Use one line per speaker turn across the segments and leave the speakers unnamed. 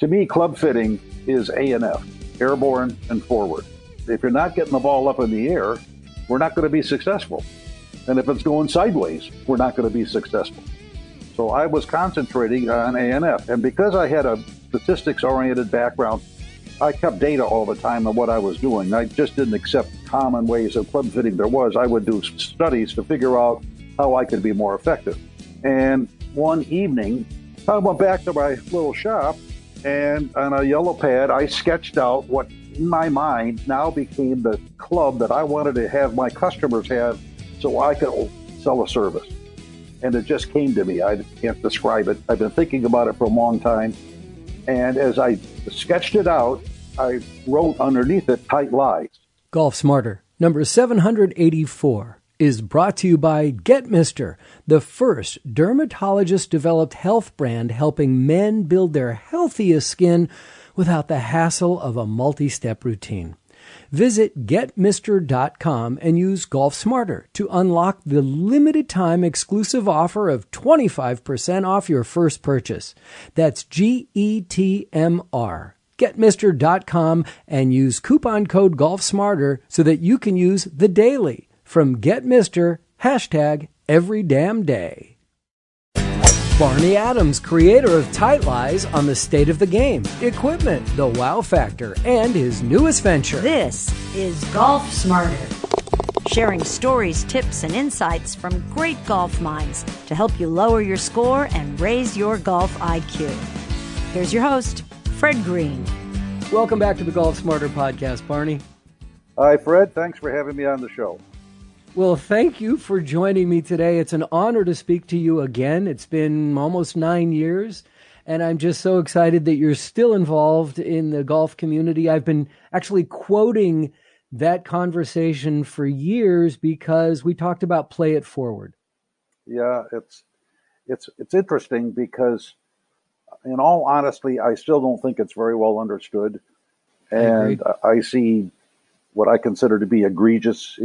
To me, club fitting is A&F, airborne and forward. If you're not getting the ball up in the air, we're not going to be successful. And if it's going sideways, we're not going to be successful. So I was concentrating on A&F. And because I had a statistics-oriented background, I kept data all the time on what I was doing. I just didn't accept common ways of club fitting there was. I would do studies to figure out how I could be more effective. And one evening, I went back to my little shop, and on a yellow pad, I sketched out what in my mind now became the club that I wanted to have my customers have so I could sell a service. And it just came to me. I can't describe it. I've been thinking about it for a long time. And as I sketched it out, I wrote underneath it tight lies.
Golf Smarter, number 784, is brought to you by Get Mister, the first dermatologist-developed health brand helping men build their healthiest skin without the hassle of a multi-step routine. Visit getmister.com and use Golf Smarter to unlock the limited-time exclusive offer of 25% off your first purchase. That's GETMR. Getmister.com and use coupon code GolfSmarter so that you can use the daily from Get Mister, #everydamnday. Barney Adams, creator of Tight Lies on the state of the game, equipment, the wow factor, and his newest venture.
This is Golf Smarter, sharing stories, tips, and insights from great golf minds to help you lower your score and raise your golf IQ. Here's your host, Fred Greene.
Welcome back to the Golf Smarter podcast, Barney.
Hi, Fred. Thanks for having me on the show.
Well, thank you for joining me today. It's an honor to speak to you again. It's been almost 9 years, and I'm just so excited that you're still involved in the golf community. I've been actually quoting that conversation for years because we talked about play it forward.
Yeah, it's interesting because, in all honesty, I still don't think it's very well understood, and I see what I consider to be egregious.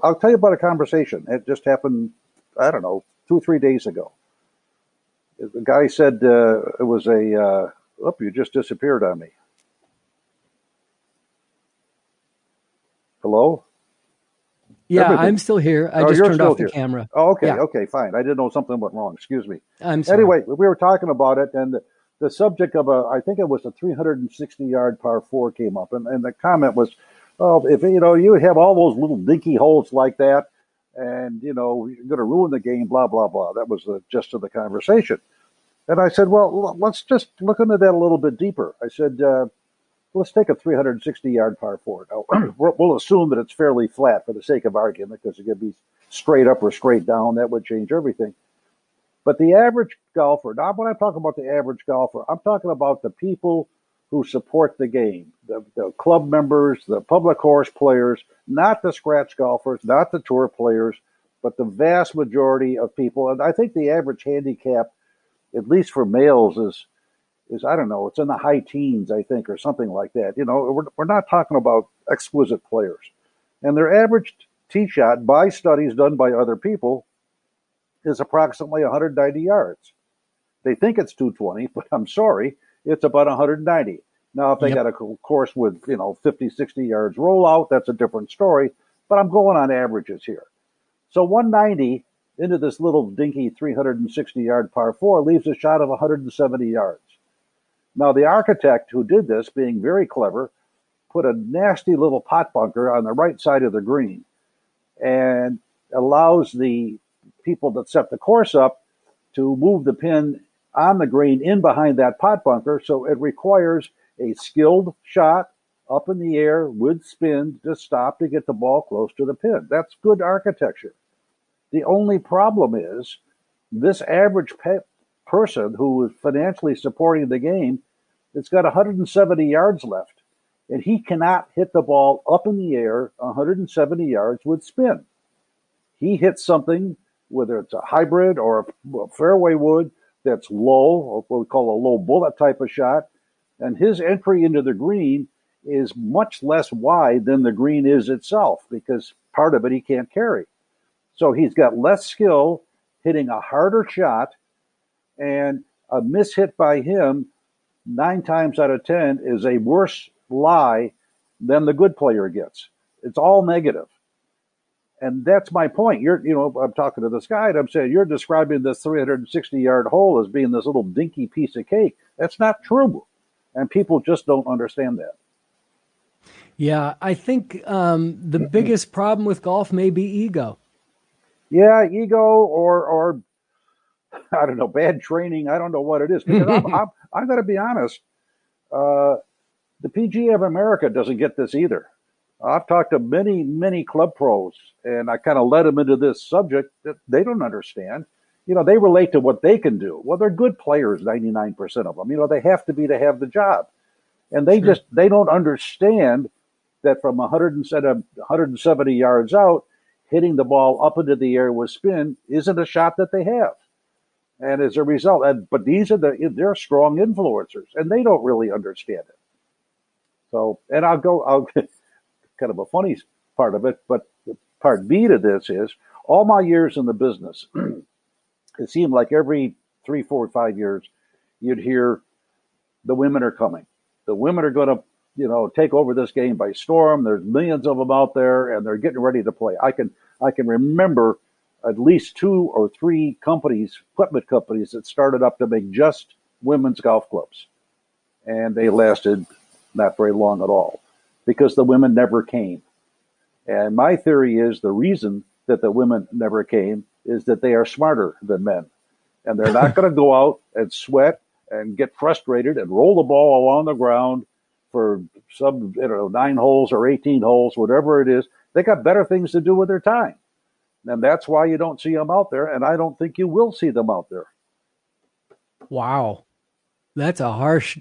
I'll tell you about a conversation. It just happened, I don't know, 2 or 3 days ago. The guy said it was you just disappeared on me. Hello?
Yeah,
Everything.
I'm still here. I just turned off the camera.
Oh, okay,
Yeah.
okay, fine. I didn't know something went wrong. Excuse me.
I'm sorry.
Anyway, we were talking about it, and the subject of I think it was a 360-yard par 4 came up, and the comment was, oh, if you have all those little dinky holes like that, and you're going to ruin the game, blah blah blah. That was the gist of the conversation. And I said, well, let's just look into that a little bit deeper. I said, let's take a 360-yard par 4. Now, we'll assume that it's fairly flat for the sake of argument, because it could be straight up or straight down. That would change everything. But the average golfer, now when I talk about the average golfer, I'm talking about the people who support the game, the club members, the public course players, not the scratch golfers, not the tour players, but the vast majority of people. And I think the average handicap, at least for males, is I don't know, it's in the high teens, I think, or something like that. We're not talking about exquisite players. And their average tee shot, by studies done by other people, is approximately 190 yards. They think it's 220, but I'm sorry, it's about 190. Now, if they got a course with, 50, 60 yards rollout, that's a different story, but I'm going on averages here. So 190 into this little dinky 360-yard par 4 leaves a shot of 170 yards. Now, the architect who did this, being very clever, put a nasty little pot bunker on the right side of the green and allows the people that set the course up to move the pin on the green in behind that pot bunker. So it requires a skilled shot up in the air with spin to stop to get the ball close to the pin. That's good architecture. The only problem is this average person who is financially supporting the game, it's got 170 yards left, and he cannot hit the ball up in the air 170 yards with spin. He hits something, whether it's a hybrid or a fairway wood, that's low, or what we call a low bullet type of shot, and his entry into the green is much less wide than the green is itself, because part of it he can't carry. So he's got less skill hitting a harder shot, and a mishit by him 9 times out of 10 is a worse lie than the good player gets. It's all negative. And that's my point. I'm talking to this guy and I'm saying, you're describing this 360-yard hole as being this little dinky piece of cake. That's not true. And people just don't understand that.
Yeah, I think the biggest problem with golf may be ego.
Yeah, ego or I don't know, bad training. I don't know what it is. Because I'm going to be honest. The PGA of America doesn't get this either. I've talked to many, many club pros, and I kind of led them into this subject that they don't understand. They relate to what they can do. Well, they're good players, 99% of them. They have to be to have the job. And they don't understand that from 170 yards out, hitting the ball up into the air with spin isn't a shot that they have. And as a result, but they're strong influencers, and they don't really understand it. So, and I'll kind of a funny part of it, but part B to this is all my years in the business, it seemed like every 3, 4, 5 years, you'd hear the women are coming. The women are going to, take over this game by storm. There's millions of them out there, and they're getting ready to play. I can remember at least 2 or 3 equipment companies that started up to make just women's golf clubs, and they lasted not very long at all because the women never came. And my theory is the reason that the women never came is that they are smarter than men, and they're not going to go out and sweat and get frustrated and roll the ball along the ground for some, 9 holes or 18 holes, whatever it is. They got better things to do with their time. And that's why you don't see them out there, and I don't think you will see them out there.
Wow. That's a harsh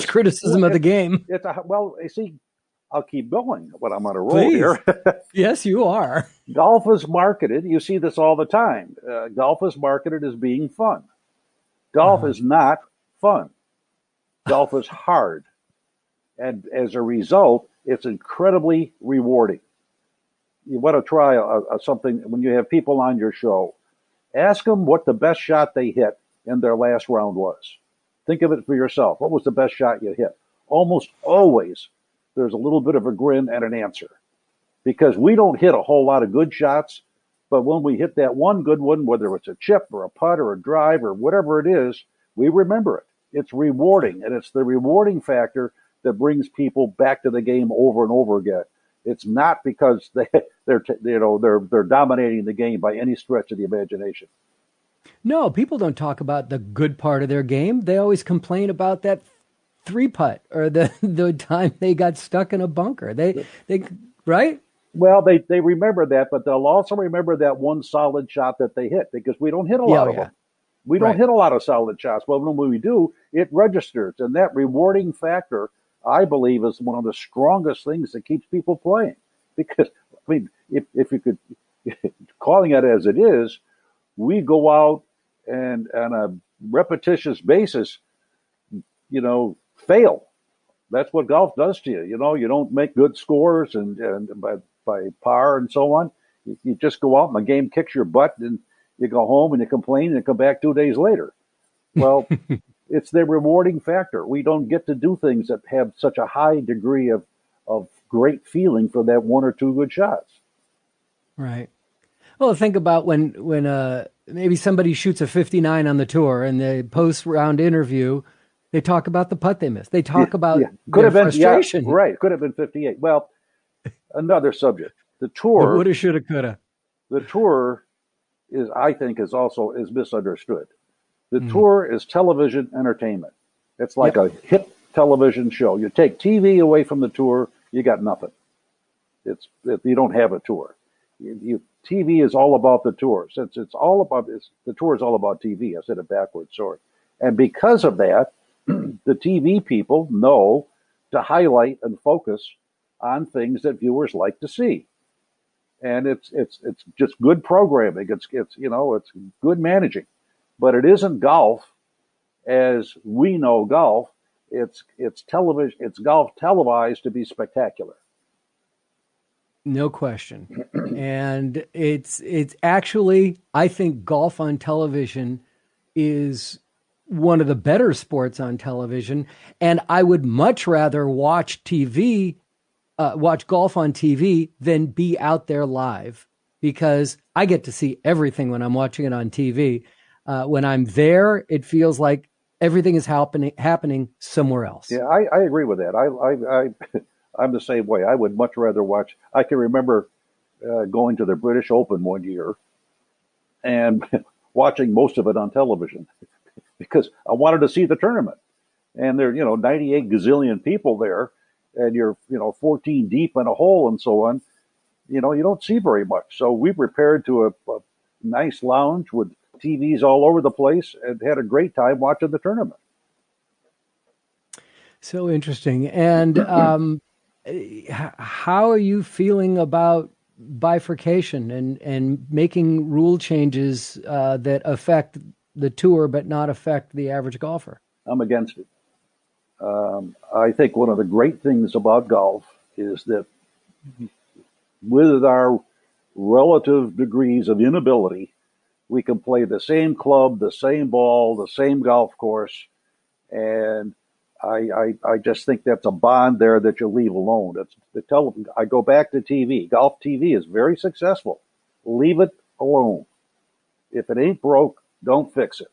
criticism of the game.
I'll keep going when I'm on a roll
Please.
here.
Yes, you are.
Golf is marketed. You see this all the time. Golf is marketed as being fun. Golf is not fun. Golf is hard. And as a result, it's incredibly rewarding. You want to try something when you have people on your show. Ask them what the best shot they hit in their last round was. Think of it for yourself. What was the best shot you hit? Almost always, there's a little bit of a grin and an answer. Because we don't hit a whole lot of good shots, but when we hit that one good one, whether it's a chip or a putt or a drive or whatever it is, we remember it. It's rewarding, and it's the rewarding factor that brings people back to the game over and over again. It's not because they're dominating the game by any stretch of the imagination.
No, people don't talk about the good part of their game. They always complain about that 3-putt or the time they got stuck in a bunker. They right?
Well, they remember that, but they'll also remember that one solid shot that they hit because we don't hit a lot of them. We don't hit a lot of solid shots, but when we do, it registers, and that rewarding factor, I believe, is one of the strongest things that keeps people playing. Because, I mean, if you could, calling it as it is, we go out and on a repetitious basis, fail. That's what golf does to you. You don't make good scores and by par and so on. You just go out and the game kicks your butt and you go home and you complain and come back 2 days later. Well, it's the rewarding factor. We don't get to do things that have such a high degree of great feeling for that 1 or 2 good shots.
Right. Well, think about when maybe somebody shoots a 59 on the tour and the post-round interview, they talk about the putt they missed. They talk about their frustration.
Yeah, right. Could have been 58. Well, another subject. The tour.
The woulda, shoulda, coulda.
The tour I think is misunderstood. The tour is television entertainment. It's like a hit television show. You take TV away from the tour, you got nothing. You don't have a tour. TV is all about the tour. Since the tour is all about TV. I said it backwards, sorry. And because of that, the TV people know to highlight and focus on things that viewers like to see. And it's just good programming. It's good managing. But it isn't golf as we know golf. It's television. It's golf televised to be spectacular.
No question. And it's actually, I think golf on television is one of the better sports on television. And I would much rather watch watch golf on TV than be out there live, because I get to see everything when I'm watching it on TV. When I'm there, it feels like everything is happening somewhere else.
Yeah, I agree with that. I'm the same way. I would much rather watch. I can remember going to the British Open one year and watching most of it on television because I wanted to see the tournament. And there, 98 gazillion people there, and you're, 14 deep in a hole and so on. You don't see very much. So we repaired to a nice lounge with TVs all over the place and had a great time watching the tournament.
So interesting. And how are you feeling about bifurcation and making rule changes that affect the tour but not affect the average golfer?
I'm against it. I think one of the great things about golf is that with our relative degrees of inability, we can play the same club, the same ball, the same golf course. And I just think that's a bond there that you leave alone. I go back to TV. Golf TV is very successful. Leave it alone. If it ain't broke, don't fix it.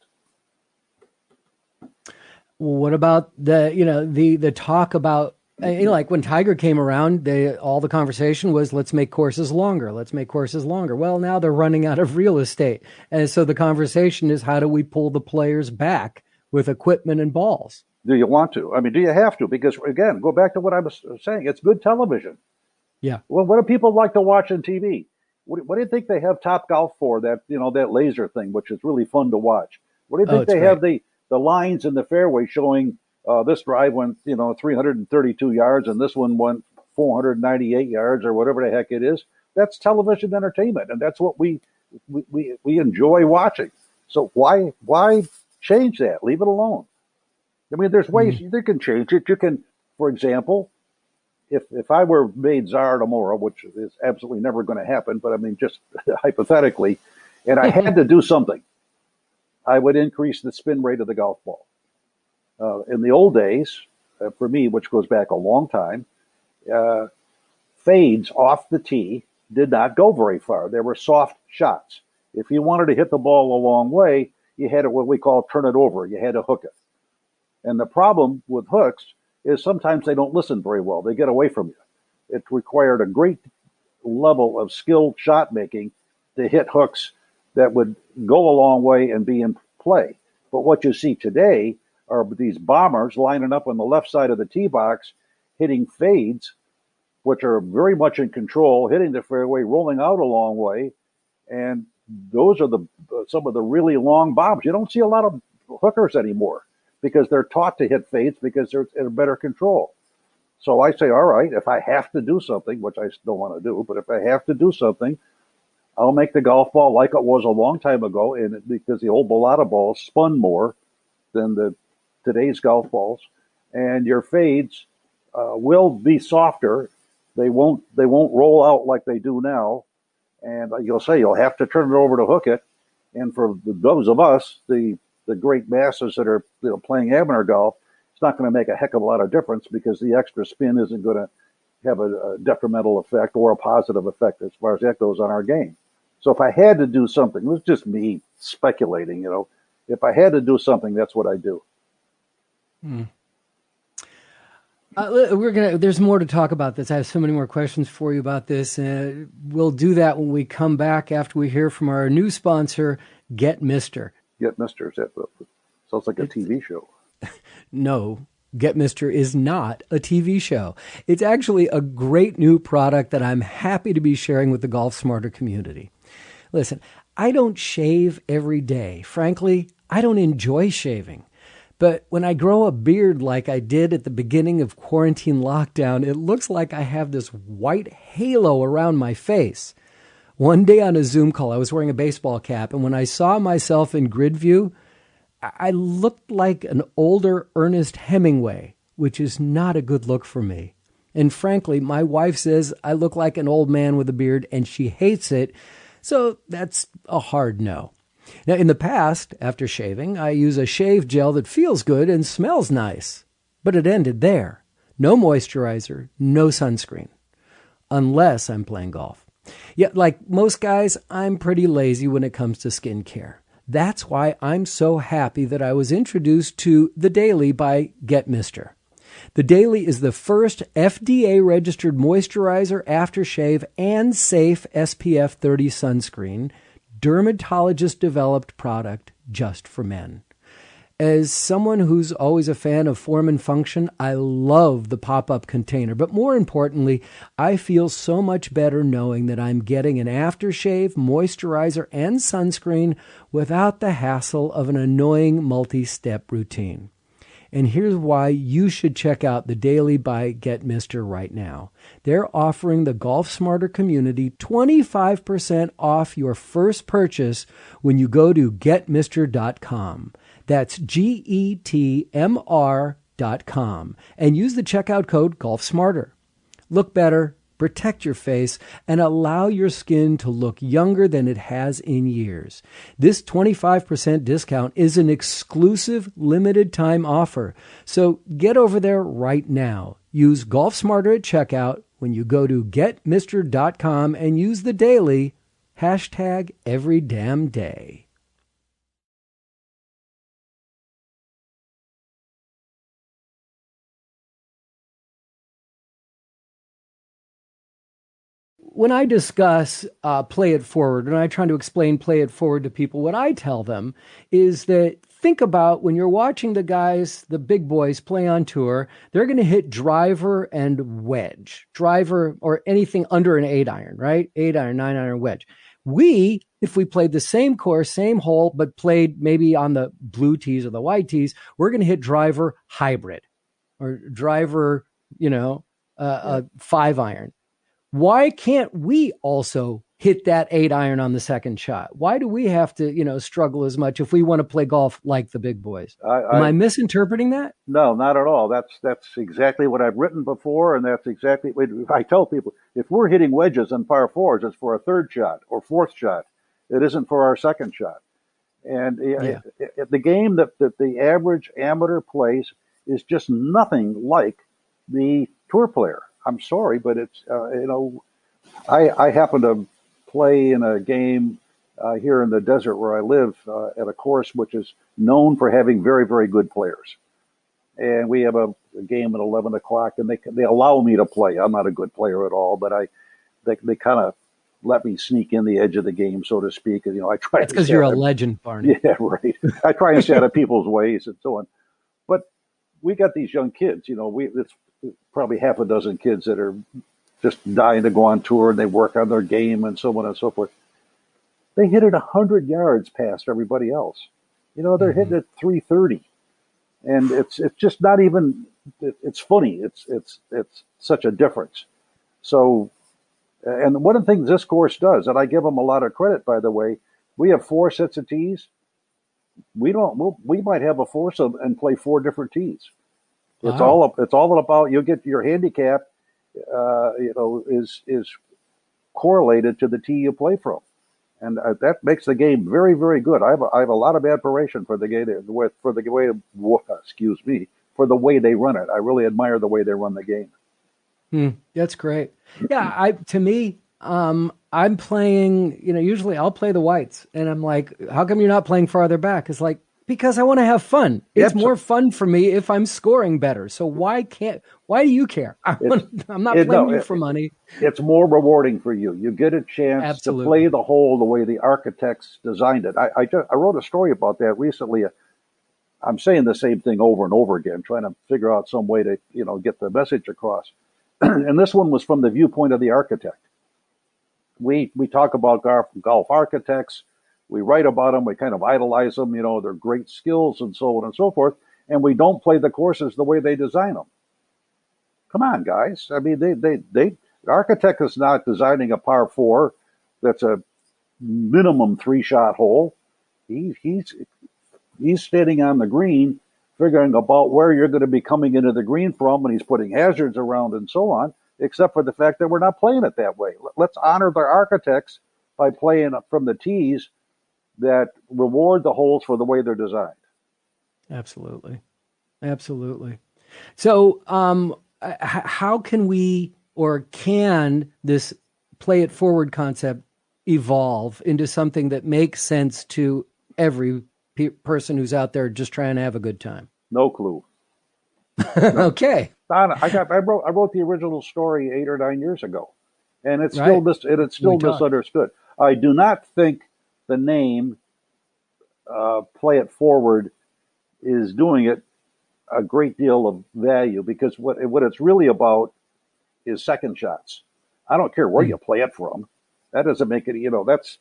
What about the talk about, like when Tiger came around, all the conversation was, let's make courses longer. Let's make courses longer. Well, now they're running out of real estate. And so the conversation is, how do we pull the players back with equipment and balls?
Do you want to? I mean, do you have to? Because, again, go back to what I was saying. It's good television.
Yeah.
Well, what do people like to watch on TV? What do you think they have Top Golf for, that laser thing, which is really fun to watch? What do you think they have the lines in the fairway showing this drive went, 332 yards and this one went 498 yards or whatever the heck it is? That's television entertainment, and that's what we enjoy watching. So why change that? Leave it alone. I mean, there's ways you can change it. You can, for example, if I were made czar tomorrow, which is absolutely never going to happen, but I mean, just hypothetically, and I had to do something, I would increase the spin rate of the golf ball. In the old days, for me, which goes back a long time, fades off the tee did not go very far. They were soft shots. If you wanted to hit the ball a long way, you had to, what we call, turn it over. You had to hook it. And the problem with hooks is sometimes they don't listen very well. They get away from you. It required a great level of skilled shot making to hit hooks that would go a long way and be in play. But what you see today are these bombers lining up on the left side of the tee box, hitting fades, which are very much in control, hitting the fairway, rolling out a long way. And those are some of the really long bombs. You don't see a lot of hookers anymore because they're taught to hit fades because they're in better control. So I say, all right, if I have to do something, which I don't want to do, but if I have to do something, I'll make the golf ball like it was a long time ago, and because the old Bellata balls spun more than today's golf balls, and your fades will be softer. They won't roll out like they do now, and you'll have to turn it over to hook it. And for those of us, the great masses that are playing amateur golf, it's not going to make a heck of a lot of difference because the extra spin isn't going to have a detrimental effect or a positive effect as far as that goes on our game. So if I had to do something, it was just me speculating, if I had to do something, that's what I do.
There's more to talk about this. I have so many more questions for you about this. We'll do that when we come back after we hear from our new sponsor, Get Mister.
Get Mister, sounds like a TV show.
No, Get Mister is not a TV show. It's actually a great new product that I'm happy to be sharing with the Golf Smarter community. Listen, I don't shave every day. Frankly, I don't enjoy shaving. But when I grow a beard like I did at the beginning of quarantine lockdown, it looks like I have this white halo around my face. One day on a Zoom call, I was wearing a baseball cap, and when I saw myself in grid view, I looked like an older Ernest Hemingway, which is not a good look for me. And frankly, my wife says I look like an old man with a beard, and she hates it. So that's a hard no. Now, in the past, after shaving, I use a shave gel that feels good and smells nice. But it ended there. No moisturizer, no sunscreen. Unless I'm playing golf. Yet, like most guys, I'm pretty lazy when it comes to skincare. That's why I'm so happy that I was introduced to The Daily by Get Mister. The Daily is the first FDA-registered moisturizer, aftershave, and safe SPF 30 sunscreen, dermatologist-developed product just for men. As someone who's always a fan of form and function, I love the pop-up container. But more importantly, I feel so much better knowing that I'm getting an aftershave, moisturizer, and sunscreen without the hassle of an annoying multi-step routine. And here's why you should check out The Daily by Get Mister right now. They're offering the Golf Smarter community 25% off your first purchase when you go to getmister.com. That's GETMR.com. And use the checkout code Golf Smarter. Look better, protect your face, and allow your skin to look younger than it has in years. This 25% discount is an exclusive limited time offer. So get over there right now. Use Golf Smarter at checkout when you go to getmister.com and use The Daily, hashtag every damn day. When I discuss play it forward, and I try to explain play it forward to people, what I tell them is that think about when you're watching the guys, the big boys play on tour, they're going to hit driver and wedge, driver or anything under an 8-iron, right? 8-iron, 9-iron, wedge. We, if we played the same course, same hole, but played maybe on the blue tees or the white tees, we're going to hit driver hybrid or driver, a 5-iron. Why can't we also hit that 8-iron on the second shot? Why do we have to, struggle as much if we want to play golf like the big boys? Am I misinterpreting that?
No, not at all. That's exactly what I've written before, and that's exactly what I tell people. If we're hitting wedges on par fours, it's for a third shot or fourth shot. It isn't for our second shot. And the game that the average amateur plays is just nothing like the tour player. I'm sorry, but it's, I happen to play in a game here in the desert where I live at a course which is known for having very, very good players. And we have a game at 11 o'clock, and they allow me to play. I'm not a good player at all, but they kind of let me sneak in the edge of the game, so to speak. And, I try.
That's because you're a legend, Barney.
Yeah, right. I try and stay out of people's ways and so on. But we got these young kids, it's probably half a dozen kids that are just dying to go on tour, and they work on their game and so on and so forth. They hit it 100 yards past everybody else. They're hitting it 330, and it's just not even. It's funny. It's such a difference. So, and one of the things this course does, and I give them a lot of credit, by the way, we have 4 sets of tees. We might have a foursome and play 4 different tees. It's all about, you'll get your handicap, is correlated to the tee you play from. And that makes the game very, very good. I have a lot of admiration for the way they run it. I really admire the way they run the game.
That's great. Yeah. I'm playing, usually I'll play the whites, and I'm like, how come you're not playing farther back? It's like, because I want to have fun. It's more fun for me if I'm scoring better. So why do you care? I'm not playing you for money.
It's more rewarding for you. You get a chance to play the hole the way the architects designed it. I wrote a story about that recently. I'm saying the same thing over and over again, trying to figure out some way to, get the message across. And this one was from the viewpoint of the architect. We talk about golf architects. We write about them. We kind of idolize them. Their great skills and so on and so forth. And we don't play the courses the way they design them. Come on, guys. I mean, the architect is not designing a par 4 that's a minimum 3-shot hole. He's standing on the green, figuring about where you're going to be coming into the green from, and he's putting hazards around and so on, except for the fact that we're not playing it that way. Let's honor the architects by playing from the tees that reward the holes for the way they're designed.
Absolutely. Absolutely. So how can we, or can this play it forward concept evolve into something that makes sense to every person who's out there just trying to have a good time?
No clue.
Okay.
Don, I wrote the original story 8 or 9 years ago, and it's still misunderstood. I do not think the name Play It Forward is doing it a great deal of value, because what it's really about is second shots. I don't care where you play it from. That doesn't make it, that's,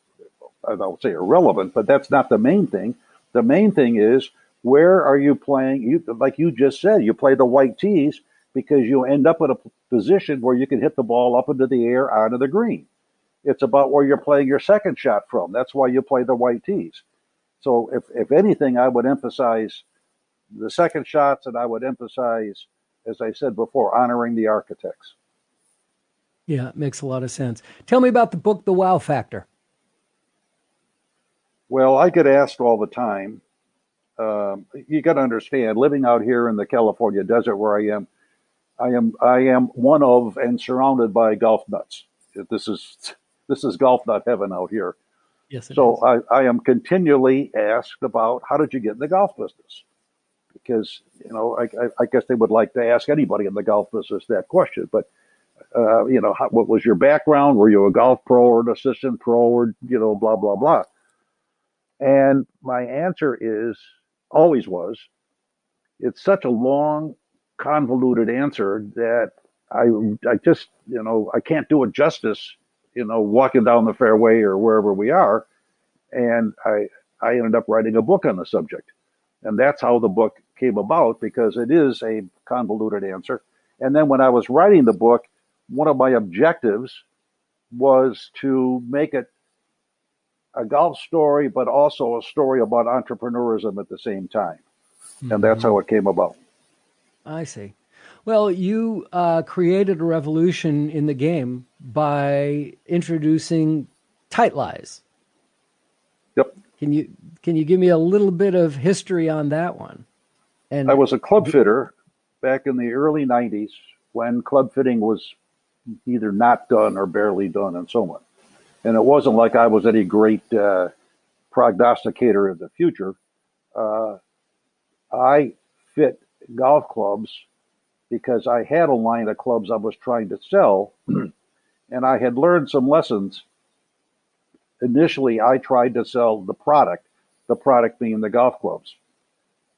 I don't say irrelevant, but that's not the main thing. The main thing is, where are you playing? Like you just said, you play the white tees because you end up in a position where you can hit the ball up into the air onto the green. It's about where you're playing your second shot from. That's why you play the white tees. So if anything, I would emphasize the second shots, and I would emphasize, as I said before, honoring the architects.
Yeah, it makes a lot of sense. Tell me about the book, The Wow Factor. Well,
I get asked all the time. You got to understand, living out here in the California desert where I am one of and surrounded by golf nuts. This is golf nut heaven out here.
Yes, it is.
So I am continually asked about, how did you get in the golf business? Because, I guess they would like to ask anybody in the golf business that question. But, what was your background? Were you a golf pro or an assistant pro or, blah, blah, blah. And my answer always was, it's such a long, convoluted answer that I just, I can't do it justice, walking down the fairway or wherever we are. And I ended up writing a book on the subject. And that's how the book came about, because it is a convoluted answer. And then when I was writing the book, one of my objectives was to make it a golf story, but also a story about entrepreneurism at the same time. Mm-hmm. And that's how it came about.
I see. Well, you created a revolution in the game by introducing tight lies.
Yep.
Can you give me a little bit of history on that one? And
I was a club fitter back in the early 90s when club fitting was either not done or barely done and so on. And it wasn't like I was any great prognosticator of the future. I fit golf clubs because I had a line of clubs I was trying to sell, and I had learned some lessons. Initially, I tried to sell the product being the golf clubs,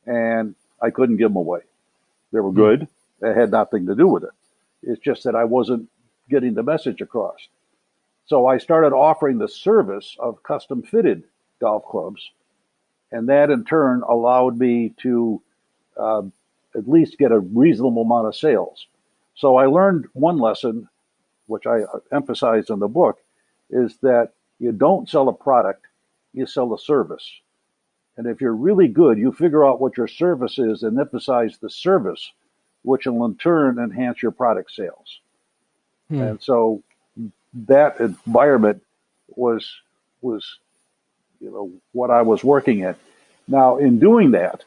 and I couldn't give them away. They were good. It had nothing to do with it. It's just that I wasn't getting the message across. So I started offering the service of custom fitted golf clubs, and that in turn allowed me to at least get a reasonable amount of sales. So I learned one lesson, which I emphasize in the book, is that you don't sell a product, you sell a service. And if you're really good, you figure out what your service is and emphasize the service, which will in turn enhance your product sales. And so that environment was what I was working in. Now, in doing that,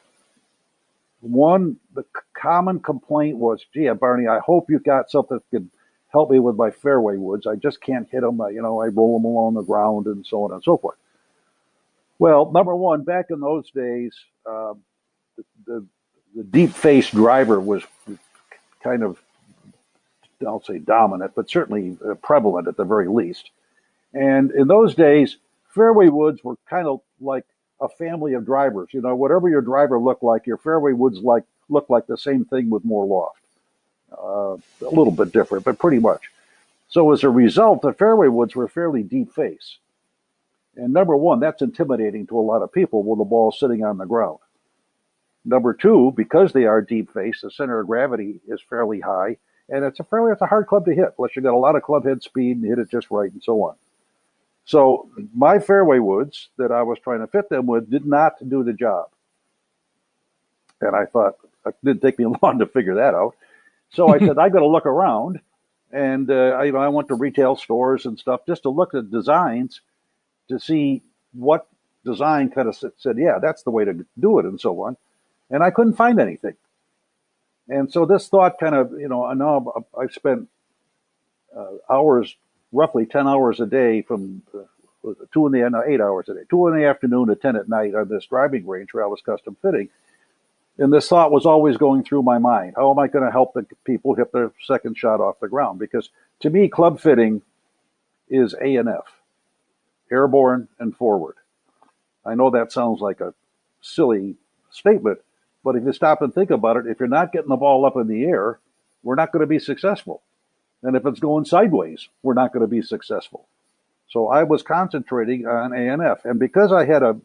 the common complaint was, gee, Barney, I hope you got something that could help me with my fairway woods. I just can't hit them. I roll them along the ground and so on and so forth. Well, number one, back in those days, the deep face driver was kind of, I'll say dominant, but certainly prevalent at the very least. And in those days, fairway woods were kind of like a family of drivers. Whatever your driver looked like, your fairway woods looked like the same thing with more loft. A little bit different, but pretty much. So as a result, the fairway woods were fairly deep face. And number one, that's intimidating to a lot of people when the ball's sitting on the ground. Number two, because they are deep face, the center of gravity is fairly high, and it's a hard club to hit, unless you got a lot of club head speed and hit it just right and so on. So my fairway woods that I was trying to fit them with did not do the job. And I thought, it didn't take me long to figure that out. So I said, I got to look around. And, I went to retail stores and stuff just to look at designs to see what design kind of said, yeah, that's the way to do it and so on. And I couldn't find anything. And so this thought kind of, I know I've spent hours, roughly 10 hours a day from 8 hours a day, 2 in the afternoon to 10 at night on this driving range where I was custom fitting. And this thought was always going through my mind. How am I going to help the people hit their second shot off the ground? Because to me, club fitting is A&F, airborne and forward. I know that sounds like a silly statement, but if you stop and think about it, if you're not getting the ball up in the air, we're not going to be successful. And if it's going sideways, we're not going to be successful. So I was concentrating on A&F. And because I had a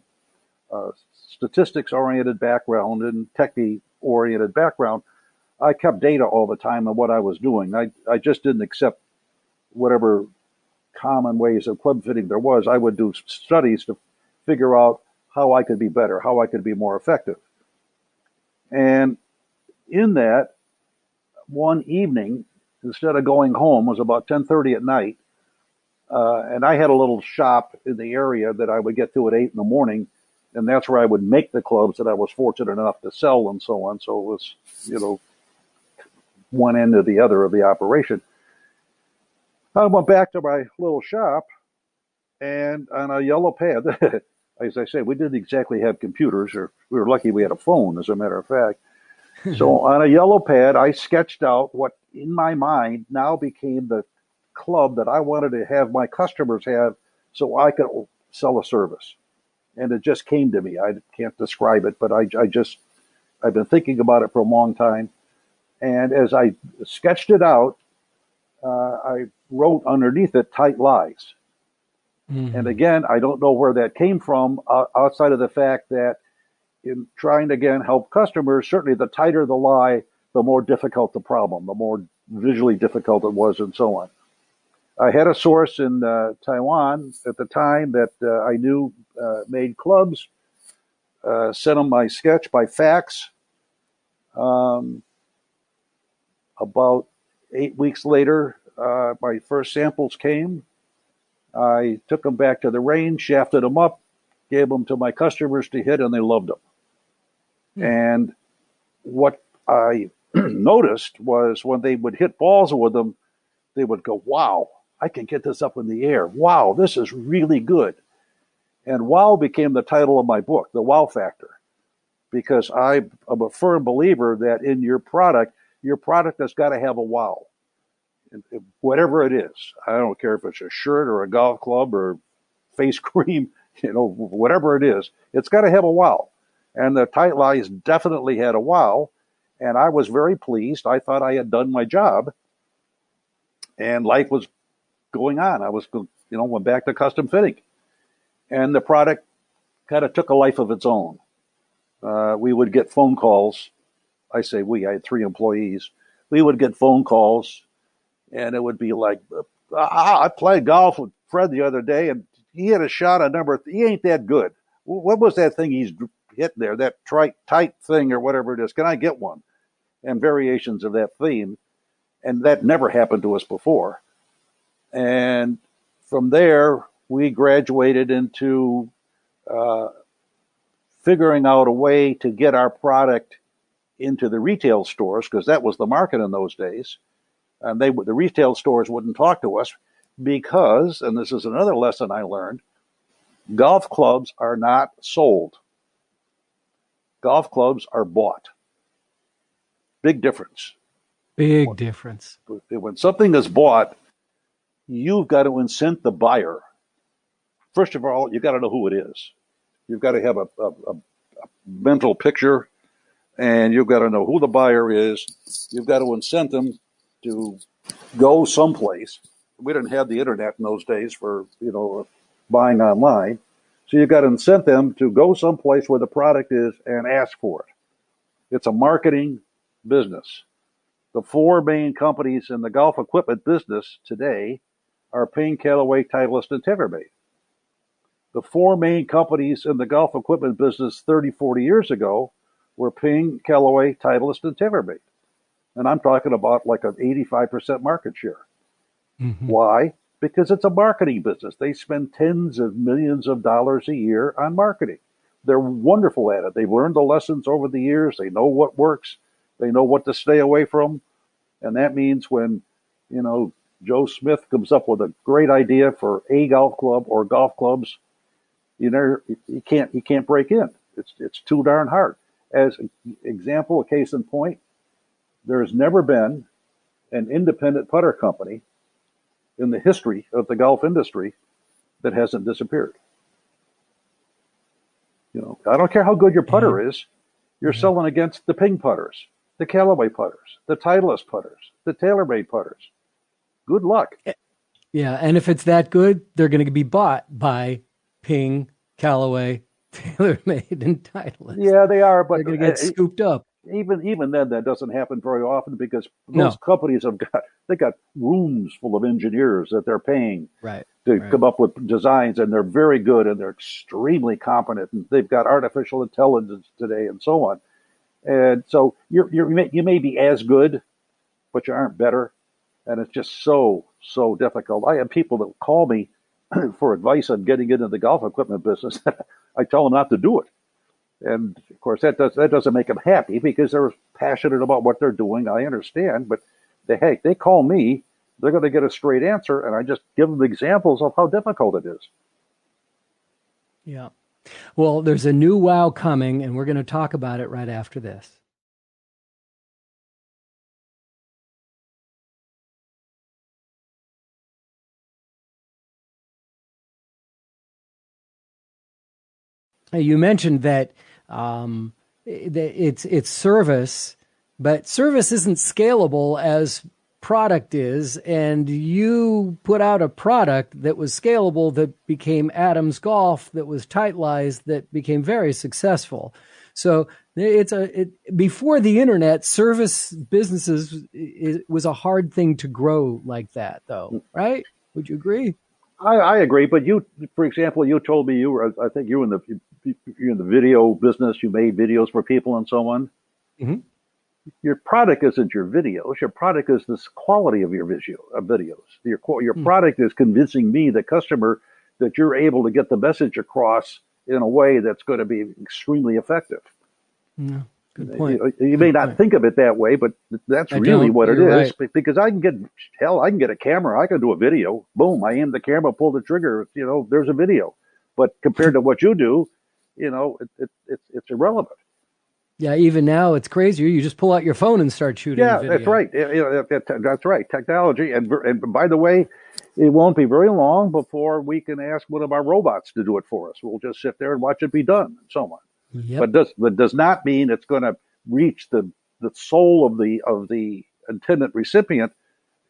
statistics-oriented background and techie-oriented background, I kept data all the time on what I was doing. I just didn't accept whatever common ways of club fitting there was. I would do studies to figure out how I could be better, how I could be more effective. And in that, one evening, instead of going home, it was about 10:30 at night, and I had a little shop in the area that I would get to at 8 in the morning, and that's where I would make the clubs that I was fortunate enough to sell and so on. So it was, one end or the other of the operation. I went back to my little shop, and on a yellow pad, as I say, we didn't exactly have computers, or we were lucky we had a phone, as a matter of fact. So on a yellow pad, I sketched out what in my mind now became the club that I wanted to have my customers have so I could sell a service. And it just came to me. I can't describe it, but I've been thinking about it for a long time. And as I sketched it out, I wrote underneath it tight lies. Mm-hmm. And again, I don't know where that came from outside of the fact that in trying to, again, help customers, certainly the tighter the lie, the more difficult the problem, the more visually difficult it was, and so on. I had a source in Taiwan at the time that I knew made clubs, sent them my sketch by fax. About 8 weeks later, my first samples came. I took them back to the range, shafted them up, gave them to my customers to hit, and they loved them. And what I noticed was when they would hit balls with them, they would go, wow, I can get this up in the air. Wow, this is really good. And wow became the title of my book, The Wow Factor, because I'm a firm believer that in your product has got to have a wow. Whatever it is. I don't care if it's a shirt or a golf club or face cream, whatever it is, it's got to have a wow. And the tight lies definitely had a wow. And I was very pleased. I thought I had done my job. And life was going on. I was, went back to custom fitting. And the product kind of took a life of its own. We would get phone calls. I say we, I had 3 employees. We would get phone calls, and it would be like, I played golf with Fred the other day, and he had a shot on he ain't that good. What was that thing he's hit there, that tight thing or whatever it is? Can I get one? And variations of that theme. And that never happened to us before. And from there, we graduated into figuring out a way to get our product into the retail stores, because that was the market in those days. And the retail stores wouldn't talk to us because, and this is another lesson I learned, golf clubs are not sold. Golf clubs are bought. Big difference.
Big difference.
When something is bought, you've got to incent the buyer. First of all, you've got to know who it is. You've got to have a mental picture, and you've got to know who the buyer is. You've got to incent them to go someplace. We didn't have the internet in those days for, buying online. So you've got to incent them to go someplace where the product is and ask for it. It's a marketing business. The 4 main companies in the golf equipment business today are Ping, Callaway, Titleist, and TaylorMade. The 4 main companies in the golf equipment business 30, 40 years ago were Ping, Callaway, Titleist, and TaylorMade. And I'm talking about like an 85% market share. Mm-hmm. Why? because it's a marketing business. They spend tens of millions of dollars a year on marketing. They're wonderful at it. They've learned the lessons over the years. They know what works. They know what to stay away from. And that means when, Joe Smith comes up with a great idea for a golf club or golf clubs, he can't break in. It's too darn hard. As an example, a case in point, there has never been an independent putter company in the history of the golf industry that hasn't disappeared. I don't care how good your putter is, you're selling against the Ping putters, the Callaway putters, the Titleist putters, the TaylorMade putters. Good luck.
Yeah, and if it's that good, they're going to be bought by Ping, Callaway, TaylorMade, and Titleist.
Yeah, they are, but
they're going to get scooped up.
Even then, that doesn't happen very often because those companies they got rooms full of engineers that they're paying to come up with designs, and they're very good and they're extremely competent, and they've got artificial intelligence today and so on. And so you may be as good, but you aren't better, and it's just so difficult. I have people that call me for advice on getting into the golf equipment business. I tell them not to do it. And of course, that doesn't make them happy because they're passionate about what they're doing. I understand, but they call me, they're going to get a straight answer, and I just give them examples of how difficult it is.
Yeah. Well, there's a new wow coming, and we're going to talk about it right after this. You mentioned that it's service, but service isn't scalable as product is, and you put out a product that was scalable that became Adams Golf, that was Titleist, that became very successful. So before the internet, service businesses was a hard thing to grow like that, though, right? Would you agree?
I agree, but for example, you told me I think you're in the video business. You made videos for people and so on. Mm-hmm. Your product isn't your videos. Your product is this quality of your videos. Your product is convincing me, the customer, that you're able to get the message across in a way that's going to be extremely effective.
Yeah, good point.
You may not think of it that way, but that's really what it is. Right. Because I can get a camera, I can do a video. Boom, I aim the camera, pull the trigger. There's a video. But compared to what you do, it's irrelevant.
Yeah, even now it's crazier. You just pull out your phone and start shooting.
Yeah,
video.
That's right. That's right. Technology, and by the way, it won't be very long before we can ask one of our robots to do it for us. We'll just sit there and watch it be done, and so on. Yep. But does not mean it's going to reach the soul of the intended recipient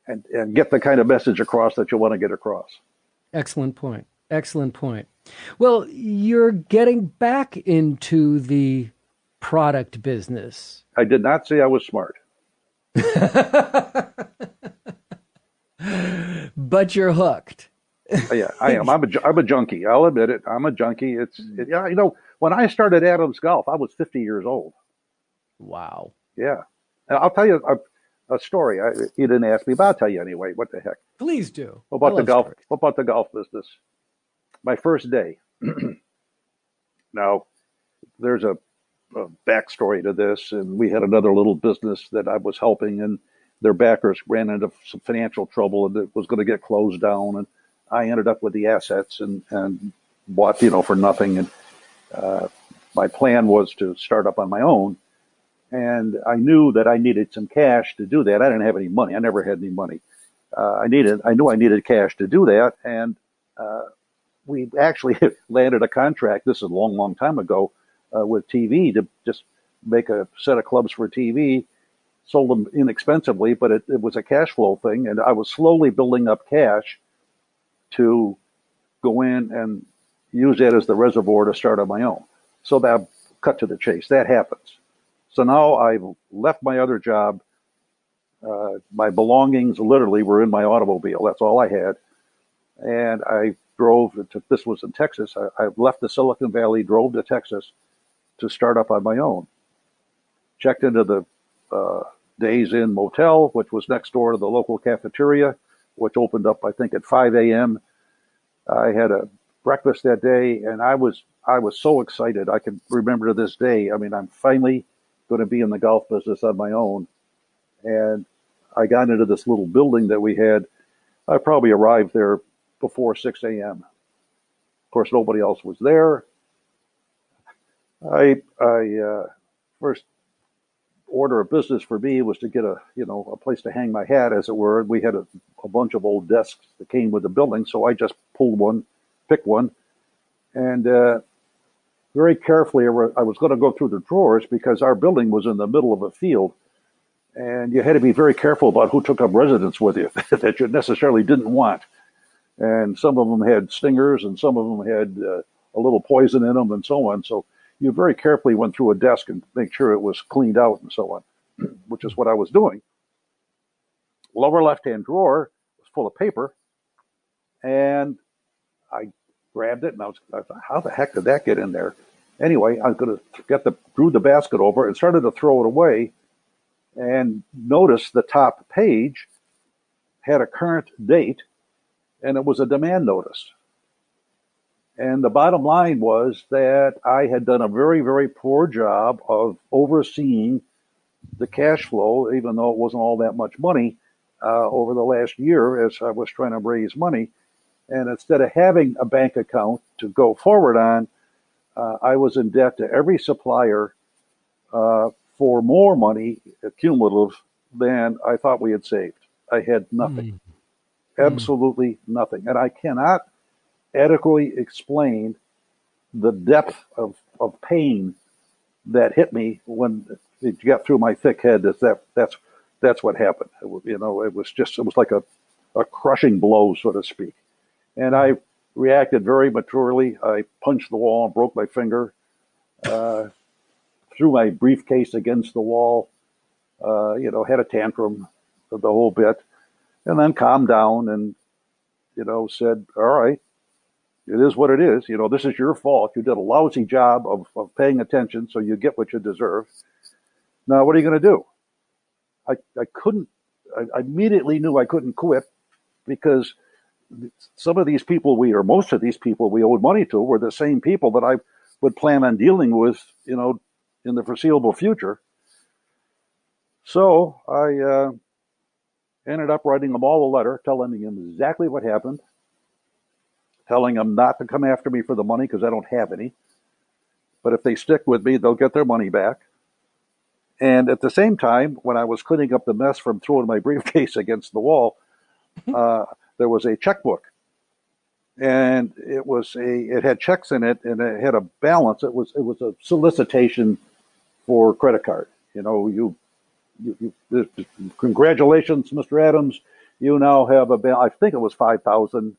and get the kind of message across that you want to get across.
Excellent point. Excellent point. Well, you're getting back into the product business.
I did not say I was smart.
But you're hooked.
Yeah, I am. I'm a junkie. I'll admit it. I'm a junkie. When I started Adams Golf, I was 50 years old.
Wow.
Yeah. I'll tell you a story. You didn't ask me, but I'll tell you anyway. What the heck?
Please do.
What about the golf business? My first day. Now, there's a backstory to this, and we had another little business that I was helping, and their backers ran into some financial trouble, and it was going to get closed down, and I ended up with the assets and bought, for nothing. And my plan was to start up on my own, and I knew that I needed some cash to do that. I didn't have any money. I never had any money. I knew I needed cash to do that, and we actually landed a contract. This is a long, long time ago. With TV to just make a set of clubs for TV, sold them inexpensively, but it was a cash flow thing. And I was slowly building up cash to go in and use that as the reservoir to start on my own. So that cut to the chase. That happens. So now I've left my other job. My belongings literally were in my automobile. That's all I had. And I drove this was in Texas. I left the Silicon Valley, drove to Texas to start up on my own. Checked into the Days Inn Motel, which was next door to the local cafeteria. which opened up, I think, at 5 a.m. I had a breakfast that day, and I was so excited. I can remember to this day. I mean, I'm finally going to be in the golf business on my own. And I got into this little building that we had. I probably arrived there before 6 a.m. Of course, nobody else was there. I first order of business for me was to get a place to hang my hat, as it were. We had a bunch of old desks that came with the building, so I just pulled one, picked one, and very carefully I was going to go through the drawers because our building was in the middle of a field, and you had to be very careful about who took up residence with you that you necessarily didn't want. And some of them had stingers, and some of them had a little poison in them, and so on. So you very carefully went through a desk and make sure it was cleaned out and so on, which is what I was doing. Lower left-hand drawer was full of paper, and I grabbed it, and I thought, how the heck did that get in there? Anyway, I was going to drew the basket over and started to throw it away, and noticed the top page had a current date, and it was a demand notice. And the bottom line was that I had done a very, very poor job of overseeing the cash flow, even though it wasn't all that much money, over the last year as I was trying to raise money. And instead of having a bank account to go forward on, I was in debt to every supplier for more money cumulative than I thought we had saved. I had nothing, absolutely nothing. And I cannot adequately explain the depth of pain that hit me when it got through my thick head. That's what happened. It was like a crushing blow, so to speak. And I reacted very maturely. I punched the wall and broke my finger, threw my briefcase against the wall, had a tantrum of the whole bit, and then calmed down and, said, all right, it is what it is. This is your fault. You did a lousy job of paying attention, so you get what you deserve. Now, what are you going to do? I immediately knew I couldn't quit because some of these people most of these people we owed money to were the same people that I would plan on dealing with, in the foreseeable future. So I ended up writing them all a letter telling them exactly what happened, telling them not to come after me for the money because I don't have any. But if they stick with me, they'll get their money back. And at the same time, when I was cleaning up the mess from throwing my briefcase against the wall, there was a checkbook. And it had checks in it, and it had a balance. It was a solicitation for credit card. Congratulations, Mr. Adams. You now have I think it was 5,000.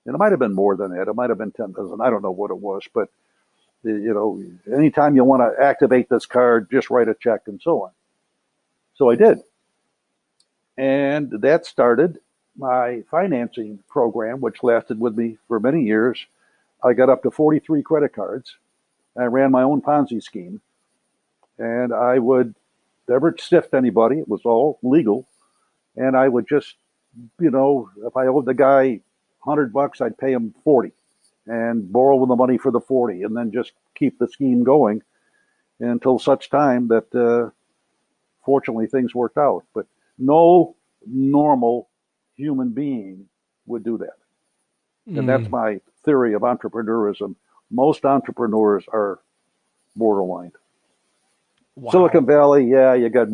And it might have been more than that. It might have been 10,000. I don't know what it was. But, anytime you want to activate this card, just write a check and so on. So I did. And that started my financing program, which lasted with me for many years. I got up to 43 credit cards. I ran my own Ponzi scheme. And I would never stiff anybody. It was all legal. And I would just, if I owed the guy $100, I'd pay him 40 and borrow the money for the 40 and then just keep the scheme going until such time that, fortunately, things worked out. But no normal human being would do that. And that's my theory of entrepreneurism. Most entrepreneurs are borderline. Wow. Silicon Valley, yeah, you got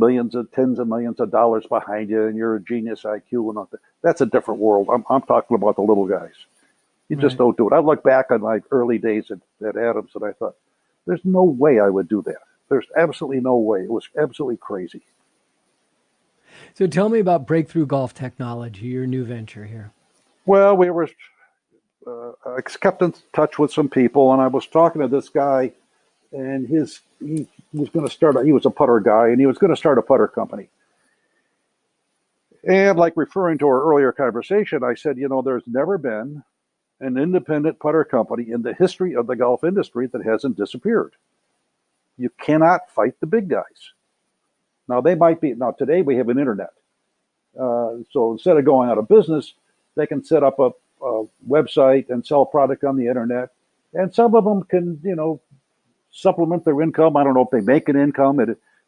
tens of millions of dollars behind you, and you're a genius IQ and all that. That's a different world. I'm talking about the little guys. You just don't do it. I look back on my early days at Adams, and I thought, there's no way I would do that. There's absolutely no way. It was absolutely crazy.
So tell me about Breakthrough Golf Technology, your new venture here.
Well, we were I kept in touch with some people, and I was talking to this guy, and he was going to start. He was a putter guy, and he was going to start a putter company. And like referring to our earlier conversation, I said, there's never been an independent putter company in the history of the golf industry that hasn't disappeared. You cannot fight the big guys. Now, they might be. Now, today we have an internet. So instead of going out of business, they can set up a website and sell product on the internet. And some of them can, supplement their income. I don't know if they make an income.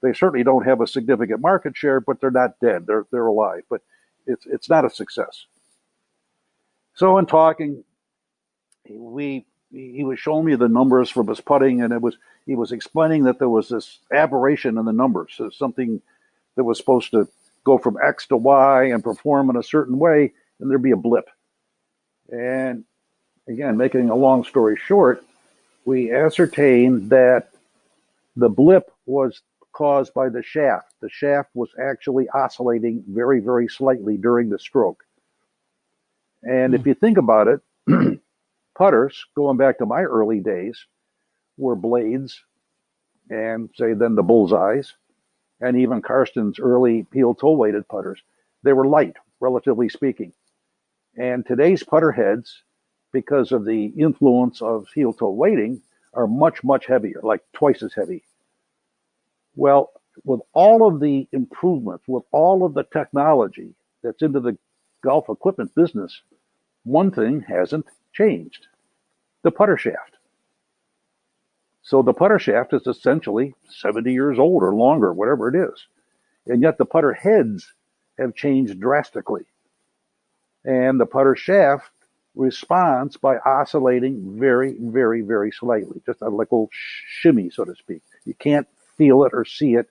They certainly don't have a significant market share, but they're not dead. They're alive. But it's not a success. So in talking, he was showing me the numbers from his putting, and he was explaining that there was this aberration in the numbers. So something that was supposed to go from X to Y and perform in a certain way, and there'd be a blip. And again, making a long story short, we ascertained that the blip was caused by the shaft. The shaft was actually oscillating very, very slightly during the stroke. And if you think about it, putters, going back to my early days, were blades and, say, then the bullseyes, and even Karsten's early heel-toe weighted putters. They were light, relatively speaking. And today's putter heads, because of the influence of heel-toe weighting, are much, much heavier, like twice as heavy. Well, with all of the improvements, with all of the technology that's into the golf equipment business, one thing hasn't changed: the putter shaft. So the putter shaft is essentially 70 years old or longer, whatever it is. And yet the putter heads have changed drastically. And the putter shaft responds by oscillating very, very, very slightly, just a little shimmy, so to speak. You can't feel it or see it.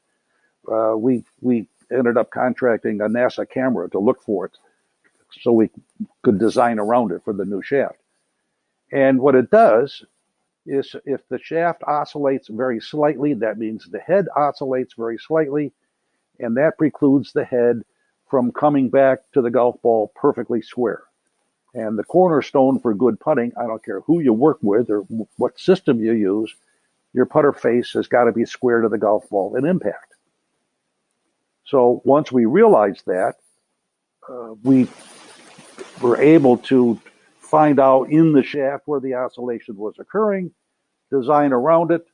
We ended up contracting a NASA camera to look for it so we could design around it for the new shaft. And what it does is, if the shaft oscillates very slightly, that means the head oscillates very slightly, and that precludes the head from coming back to the golf ball perfectly square. And the cornerstone for good putting, I don't care who you work with or what system you use, your putter face has got to be square to the golf ball in impact. So once we realized that, we were able to find out in the shaft where the oscillation was occurring, design around it,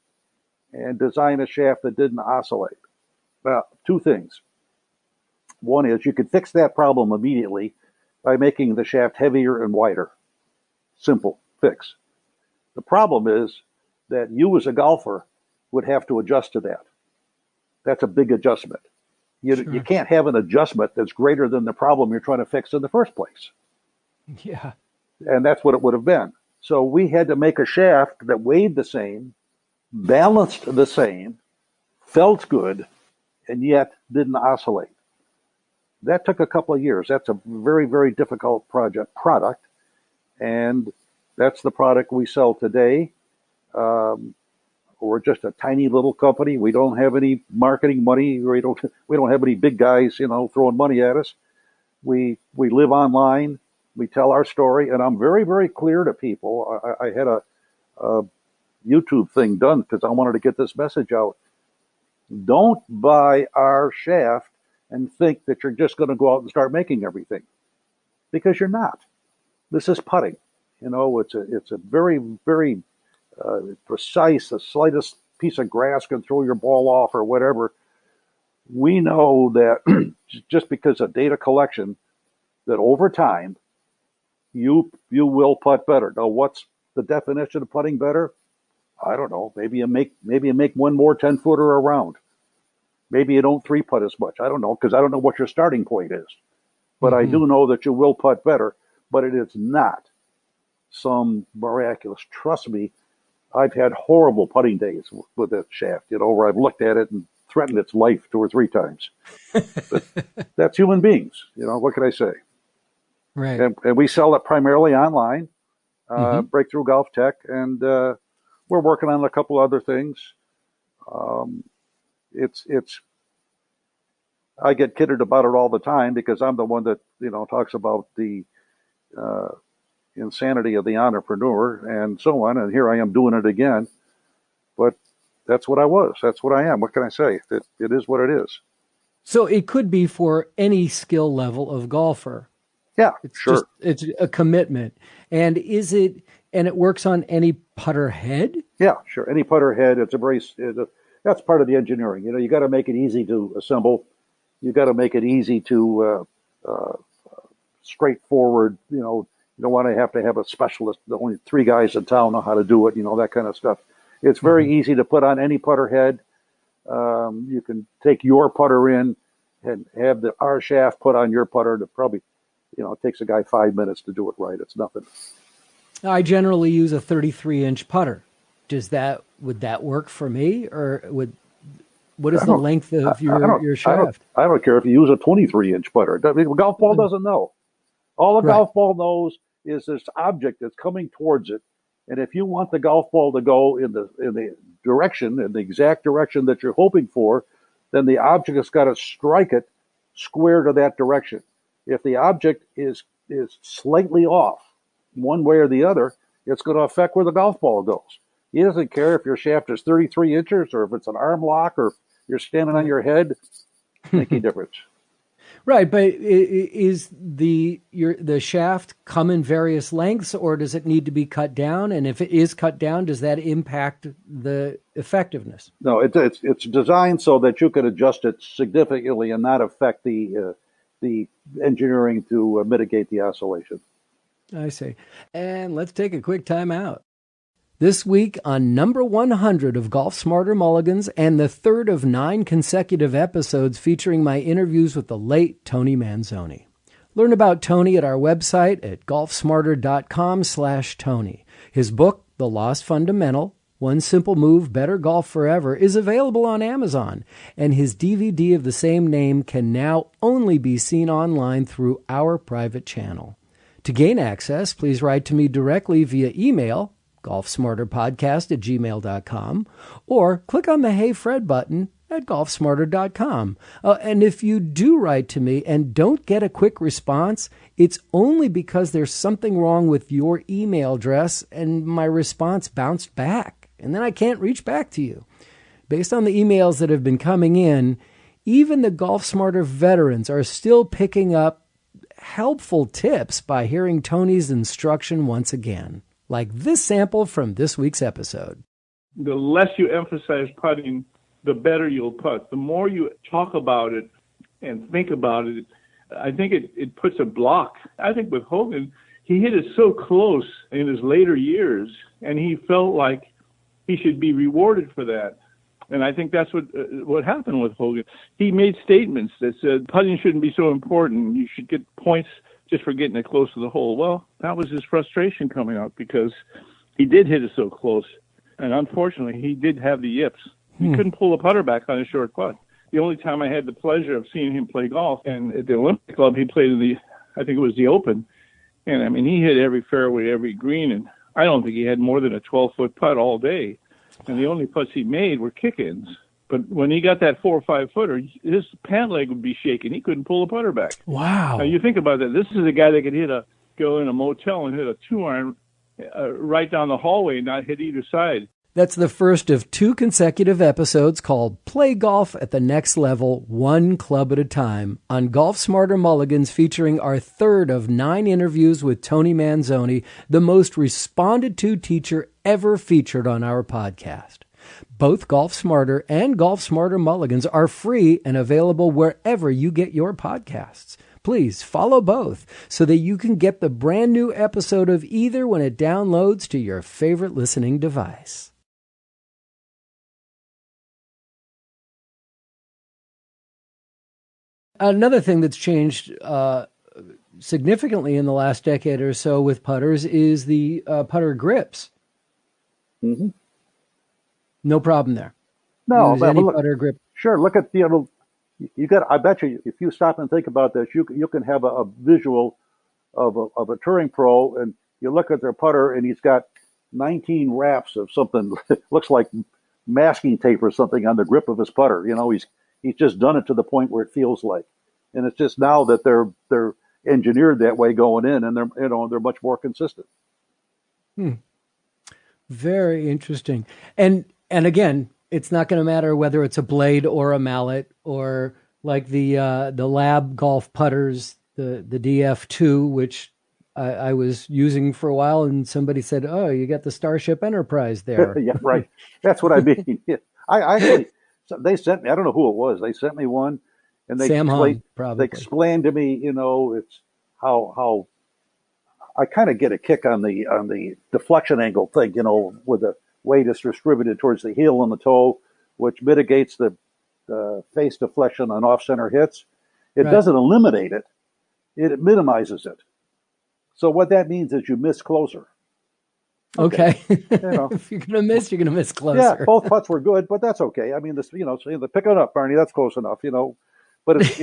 and design a shaft that didn't oscillate. Now, two things. One is you could fix that problem immediately by making the shaft heavier and wider. Simple fix. The problem is that you as a golfer would have to adjust to that. That's a big adjustment. You can't have an adjustment that's greater than the problem you're trying to fix in the first place.
Yeah.
And that's what it would have been. So we had to make a shaft that weighed the same, balanced the same, felt good, and yet didn't oscillate. That took a couple of years. That's a very, very difficult product. And that's the product we sell today. We're just a tiny little company. We don't have any marketing money. We don't have any big guys, throwing money at us. We live online. We tell our story, and I'm very, very clear to people. I had a YouTube thing done because I wanted to get this message out. Don't buy our shaft and think that you're just going to go out and start making everything, because you're not. This is putting. It's a very, very precise. The slightest piece of grass can throw your ball off or whatever. We know that just because of data collection, that over time, you will putt better. Now, what's the definition of putting better? I don't know. Maybe you make one more 10-footer around. Maybe you don't 3-putt as much. I don't know, because I don't know what your starting point is. But I do know that you will putt better. But it is not some miraculous. Trust me, I've had horrible putting days with that shaft. Where I've looked at it and threatened its life 2 or 3 times. But that's human beings. What can I say?
Right.
And we sell it primarily online, Breakthrough Golf Tech, and we're working on a couple other things. I get kidded about it all the time because I'm the one that talks about the insanity of the entrepreneur and so on, and here I am doing it again. But that's what I was. That's what I am. What can I say? It is what it is.
So it could be for any skill level of golfer.
Yeah, sure.
It's a commitment. And it works on any putter head?
Yeah, sure. Any putter head. That's part of the engineering. You got to make it easy to assemble. You got to make it easy to uh, straightforward. You don't want to have a specialist. Only 3 guys in town know how to do it. That kind of stuff. It's very easy to put on any putter head. You can take your putter in and have the R shaft put on your putter. To probably, it takes a guy 5 minutes to do it right. It's nothing.
I generally use a 33-inch putter. Would that work for me, or what is the length of your shaft?
I don't care if you use a 23-inch putter. The golf ball doesn't know. All the golf ball knows is this object that's coming towards it, and if you want the golf ball to go in the direction, in the exact direction that you're hoping for, then the object has got to strike it square to that direction. If the object is slightly off, one way or the other, it's going to affect where the golf ball goes. He doesn't care if your shaft is 33 inches or if it's an arm lock or you're standing on your head. Make a difference.
Right, but is the shaft come in various lengths, or does it need to be cut down? And if it is cut down, does that impact the effectiveness?
No, it's designed so that you can adjust it significantly and not affect the engineering to mitigate the oscillation.
I see. And let's take a quick time out. This week on number 100 of Golf Smarter Mulligans and the third of 9 consecutive episodes featuring my interviews with the late Tony Manzoni. Learn about Tony at our website at golfsmarter.com/Tony. His book, The Lost Fundamental, One Simple Move, Better Golf Forever, is available on Amazon, and his DVD of the same name can now only be seen online through our private channel. To gain access, please write to me directly via email, golfsmarterpodcast@gmail.com, or click on the Hey Fred button at golfsmarter.com. And if you do write to me and don't get a quick response, it's only because there's something wrong with your email address and my response bounced back, and then I can't reach back to you. Based on the emails that have been coming in, even the Golf Smarter veterans are still picking up helpful tips by hearing Tony's instruction once again, like this sample from this week's episode.
The less you emphasize putting, the better you'll putt. The more you talk about it and think about it, I think it puts a block. I think with Hogan, he hit it so close in his later years, and he felt like he should be rewarded for that. And I think that's what happened with Hogan. He made statements that said putting shouldn't be so important. You should get points just for getting it close to the hole. Well, that was his frustration coming out because he did hit it so close. And unfortunately, he did have the yips. He couldn't pull a putter back on a short putt. The only time I had the pleasure of seeing him play golf, and at the Olympic Club, he played in I think it was the Open. And, I mean, he hit every fairway, every green, and I don't think he had more than a 12-foot putt all day. And the only putts he made were kick-ins. But when he got that 4 or 5 footer, his pant leg would be shaking. He couldn't pull a putter back.
Wow.
Now, you think about that. This is a guy that could go in a motel and hit a 2-iron right down the hallway and not hit either side.
That's the first of 2 consecutive episodes called Play Golf at the Next Level, One Club at a Time, on Golf Smarter Mulligans, featuring our third of 9 interviews with Tony Manzoni, the most responded to teacher ever featured on our podcast. Both Golf Smarter and Golf Smarter Mulligans are free and available wherever you get your podcasts. Please follow both so that you can get the brand new episode of either when it downloads to your favorite listening device. Another thing that's changed significantly in the last decade or so with putters is the putter grips.
Mm-hmm.
No problem there.
No,
use any putter grip.
Sure. Look at you got. I bet you, if you stop and think about this, you can have a visual of a touring pro, and you look at their putter, and he's got 19 wraps of something looks like masking tape or something on the grip of his putter. He's just done it to the point where it feels like, and it's just now that they're engineered that way going in, and they're much more consistent.
Very interesting. And again, it's not going to matter whether it's a blade or a mallet or like the Lab golf putters, the DF2, which I was using for a while, and somebody said, "Oh, you got the Starship Enterprise there."
Yeah, right. That's what I mean. I actually. They sent me, I don't know who it was, they sent me one, And they
Sam
explained,
Hahn, probably.
they explained to me, it's how I kind of get a kick on the deflection angle thing, where the weight is distributed towards the heel and the toe, which mitigates the face deflection on off-center hits. It doesn't eliminate it; it minimizes it. So what that means is you miss closer.
Okay. If you're gonna miss, you're gonna miss closer.
Yeah, both putts were good, but that's okay. I mean, so pick it up, Barney. That's close enough, But it's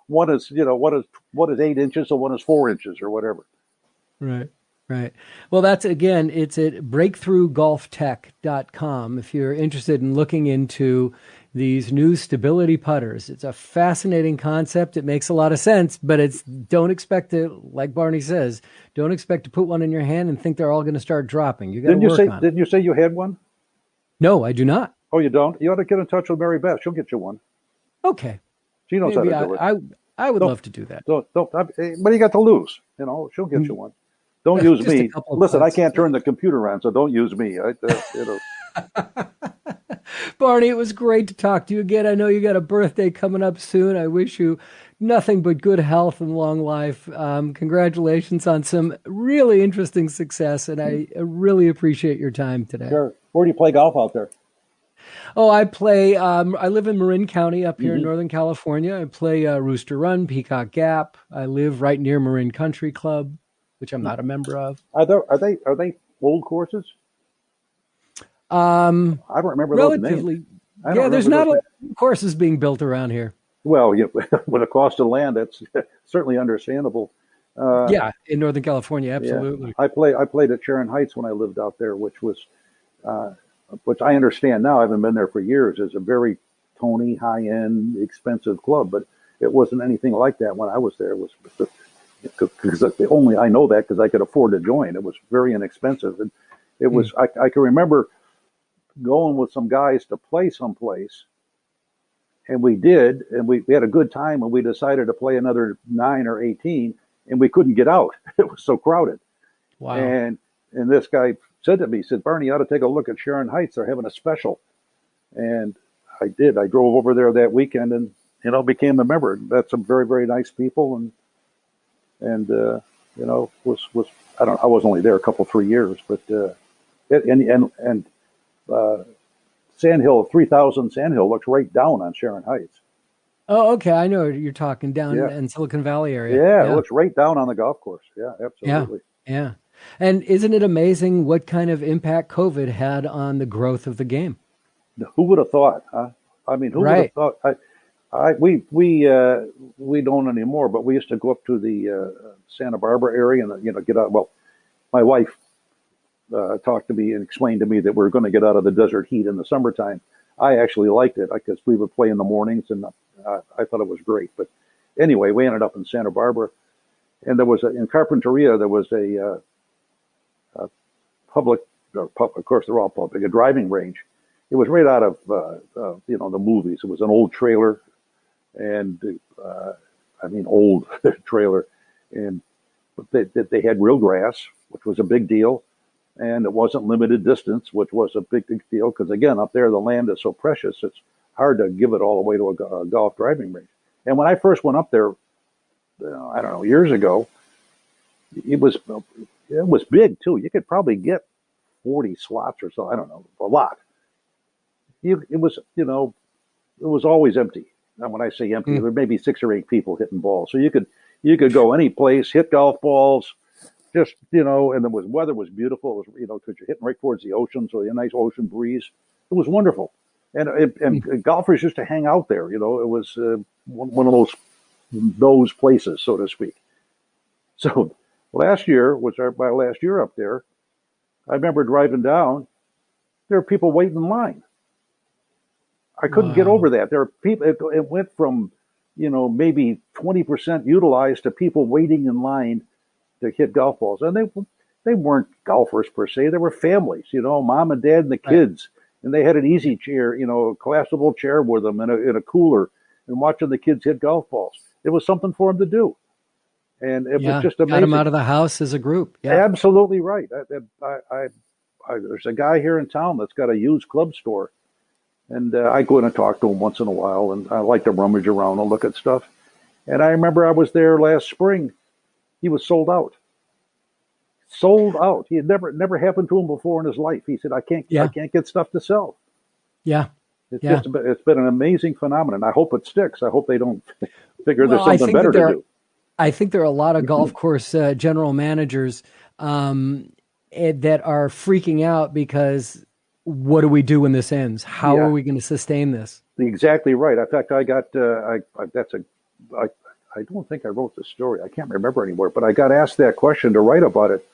one is 8 inches, and one is 4 inches, or whatever.
Right. Well, it's at breakthroughgolftech.com if you're interested in looking into these new stability putters. It's a fascinating concept. It makes a lot of sense, but don't expect to, like Barney says, don't expect to put one in your hand and think they're all going to start dropping. You got to work on it.
Didn't you say you had one?
No, I do not.
Oh, you don't? You ought to get in touch with Mary Beth. She'll get you one.
Okay.
She knows
Maybe
how to do it.
I would love to do that.
What do you got to lose? She'll get you one. Don't use me. Listen, I can't turn the computer on, so don't use me.
Barney, it was great to talk to you again. I know you got a birthday coming up soon. I wish you nothing but good health and long life. Congratulations on some really interesting success, and I really appreciate your time today.
Sure. Where do you play golf out there?
Oh, I play, I live in Marin County up here in Northern California. I play Rooster Run, Peacock Gap. I live right near Marin Country Club, which I'm not a member of.
Are they old courses? I don't remember
relatively,
those names.
There's not a lot of courses being built around here.
Well, with the cost of land, that's certainly understandable.
In Northern California, absolutely.
Yeah. I played at Sharon Heights when I lived out there, which I understand now. I haven't been there for years. Is a very Tony, high-end, expensive club, but it wasn't anything like that when I was there. It was because I know that because I could afford to join. It was very inexpensive, and it was. I can remember going with some guys to play someplace, and we did, and we had a good time, and we decided to play another 9 or 18, and we couldn't get out. It was so crowded.
Wow.
And this guy said to me, he said, Barney, you ought to take a look at Sharon Heights. They're having a special. And I did. I drove over there that weekend and, became a member. Met some very, very nice people. And I don't know, I was only there 3 years, but, Sandhill, 3000 Sandhill looks right down on Sharon Heights.
Oh, okay. I know you're talking down in Silicon Valley area.
Yeah, it looks right down on the golf course. Yeah, absolutely.
Yeah. And isn't it amazing what kind of impact COVID had on the growth of the game?
Who would have thought? Huh? I mean, who would have thought? We don't anymore, but we used to go up to the Santa Barbara area and get out. Well, my wife talked to me and explained to me that we're going to get out of the desert heat in the summertime. I actually liked it because we would play in the mornings, and I thought it was great. But anyway, we ended up in Santa Barbara, and there was in Carpinteria there was a public, of course they're all public, a driving range. It was right out of the movies. It was an old trailer, and old trailer, and they had real grass, which was a big deal. And it wasn't limited distance, which was a big deal because, again, up there the land is so precious, it's hard to give it all away to a golf driving range. And when I first went up there, I don't know, years ago, it was big too. You could probably get 40 slots or so. I don't know, a lot. It was always empty. And when I say empty, there were maybe 6 or 8 people hitting balls. So you could go any place, hit golf balls. Just, and the weather was beautiful. It was, because you're hitting right towards the ocean, so a nice ocean breeze. It was wonderful. And golfers used to hang out there. It was one of those places, so to speak. So last year was my last year up there. I remember driving down. There were people waiting in line. I couldn't get over that. There were people. It went from, maybe 20% utilized to people waiting in line to hit golf balls. And they weren't golfers per se. They were families, mom and dad and the kids. And they had an easy chair, a collapsible chair with them and a cooler and watching the kids hit golf balls. It was something for them to do. And it was just amazing.
Got them out of the house as a group. Yeah.
Absolutely right. There's a guy here in town that's got a used club store. And I go in and talk to him once in a while, and I like to rummage around and look at stuff. And I remember I was there last spring. He was sold out. Sold out. He had never happened to him before in his life. He said, I can't get stuff to sell.
Yeah.
It's been an amazing phenomenon. I hope it sticks. I hope they don't figure there's something better to do.
I think there are a lot of golf course general managers that are freaking out because what do we do when this ends? How are we going to sustain this?
Exactly right. In fact, I got I don't think I wrote the story. I can't remember anymore, but I got asked that question to write about it.